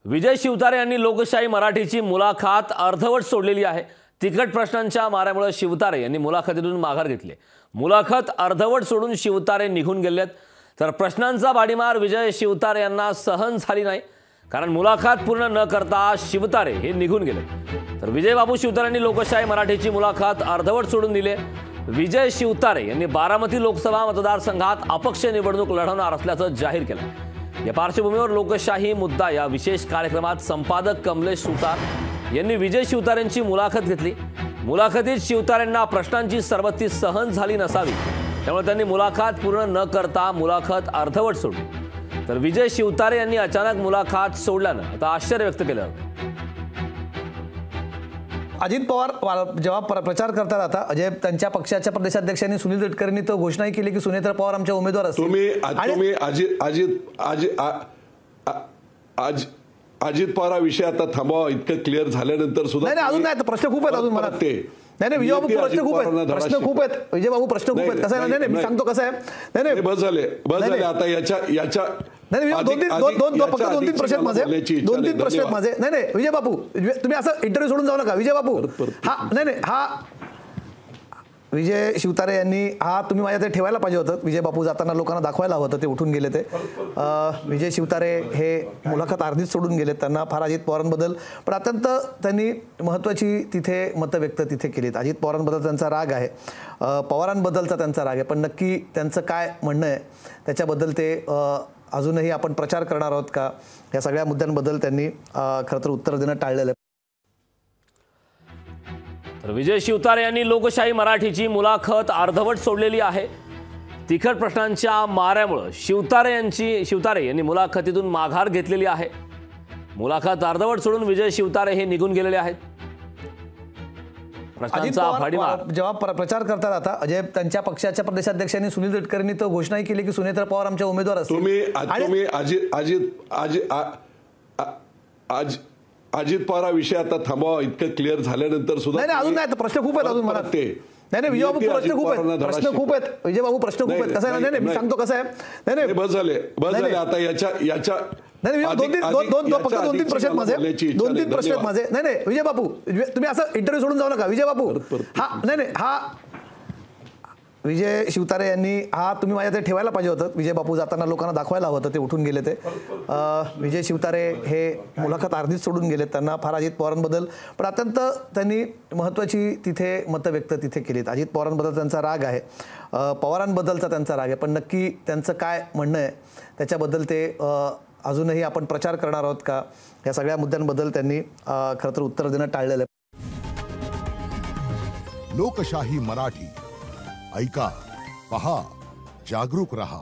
विजय शिवतारे यांनी लोकशाही मराठीची मुलाखत अर्धवट सोडलेली आहे। तिखट प्रश्नांच्या माऱ्यामुळे शिवतारे यांनी मुलाखतीतून माघार घेतली। मुलाखत अर्धवट सोडून शिवतारे निघून गेलेत, तर प्रश्नांचा बाडीमार विजय शिवतारे यांना सहन झाली नाही, कारण मुलाखत पूर्ण न करता शिवतारे हे निघून गेले। तर विजय बाबू शिवतारे यांनी लोकशाही मराठीची मुलाखत अर्धवट सोडून दिली। विजय शिवतारे यांनी बारामती लोकसभा मतदारसंघात अपक्ष निवडणूक लढवणार असल्याचं जाहीर केलं। या पार्श्वभूमीवर लोकशाही मुद्दा या विशेष कार्यक्रमात संपादक कमलेश सुतार यांनी विजय शिवतारेंची मुलाखत घेतली। मुलाखतीत शिवतारेंना प्रश्नांची सरबत्ती सहन झाली नसावी, त्यामुळे त्यांनी मुलाखत पूर्ण न करता मुलाखत अर्धवट सोडली। तर विजय शिवतारे यांनी अचानक मुलाखत सोडल्यानं आता आश्चर्य व्यक्त केलं। अजित पवार जेव्हा प्रचार करतात, आता अजय त्यांच्या पक्षाच्या प्रदेशाध्यक्षांनी सुनील तटकरेंनी तो घोषणाही केली की सुनेत्रा पवार आमच्या उमेदवार असतील। अजित पवार विषय आता थांबवा, इतकं क्लिअर झाल्यानंतर सुद्धा नाही अजून नाही, प्रश्न खूप आहेत अजून मला ते नाही विजय बाबू प्रश्न खूप आहेत, विजय बाबू प्रश्न खूप आहेत। कसं आहे मी सांगतो कसं आहे नाही बस झाले आता याच्या नाही फक्त दोन तीन प्रश्न माझे नाही विजय बाबू तुम्ही असं इंटरव्ह्यू सोडून जाऊ नका विजय बाबू। हा विजय शिवतारे यांनी तुम्ही माझ्या ते ठेवायला पाहिजे होतं। विजय बापू जाताना लोकांना दाखवायला हवं होतं, ते उठून गेले। ते विजय शिवतारे हे मुलाखत अर्धीच सोडून गेले। त्यांना फार अजित पवारांबद्दल पण अत्यंत त्यांनी महत्त्वाची तिथे मतं व्यक्त तिथे केलीत। अजित पवारांबद्दल त्यांचा राग आहे, पवारांबद्दलचा त्यांचा राग आहे, पण नक्की त्यांचं काय म्हणणं आहे त्याच्याबद्दल ते अजूनही आपण प्रचार करणार आहोत का, या सगळ्या मुद्द्यांबद्दल त्यांनी खरं तर उत्तर देणं टाळलेलं आहे। तर विजय शिवतारे यांनी लोकशाही मराठीची मुलाखत अर्धवट सोडलेली आहे। तिखट प्रश्नांच्या माऱ्यामुळे शिवतारे यांनी मुलाखतीतून माघार घेतलेली आहे। मुलाखत अर्धवट सोडून विजय शिवतारे हे निघून गेलेले आहेत। प्रश्नांचा बाडीमार जेव्हा प्रचार करतात, आता अजय त्यांच्या पक्षाच्या प्रदेशाध्यक्षांनी सुनील तटकरेंनी तो घोषणाही केली की सुनेत्रा पवार आमच्या उमेदवार असतील। अजित पवार विषय आता थांबवा, इतकं क्लिअर झाल्यानंतर सुद्धा नाही अजून नाही, प्रश्न खूप आहेत अजून मला ते नाही विजय बाबू प्रश्न खूप आहेत, विजय बाबू प्रश्न खूप आहेत। कसं आहे नाही मी सांगतो कसं आहे नाही बस झाले आता याच्या नाही फक्त दोन तीन प्रश्न माझे नाही विजय बापू तुम्ही असं इंटरव्ह्यू सोडून जाऊ नका विजय बापू। हा विजय शिवतारे यांनी तुम्ही माझ्या ते ठेवायला पाहिजे होतं। विजय बापू जाताना लोकांना दाखवायला हवं होतं, ते उठून गेले। ते विजय शिवतारे हे मुलाखत अर्धीच सोडून गेले। त्यांना फार अजित पवारांबद्दल पण अत्यंत त्यांनी महत्त्वाची तिथे मतं व्यक्त तिथे केलीत। अजित पवारांबद्दल त्यांचा राग आहे, पवारांबद्दलचा त्यांचा राग आहे, पण नक्की त्यांचं काय म्हणणं आहे त्याच्याबद्दल ते अजूनही आपण प्रचार करणार आहोत का, या सगळ्या मुद्द्यांबद्दल त्यांनी खरं तर उत्तर देणं टाळलेलं आहे। लोकशाही मराठी ऐका, पहा, जागरूक रहा।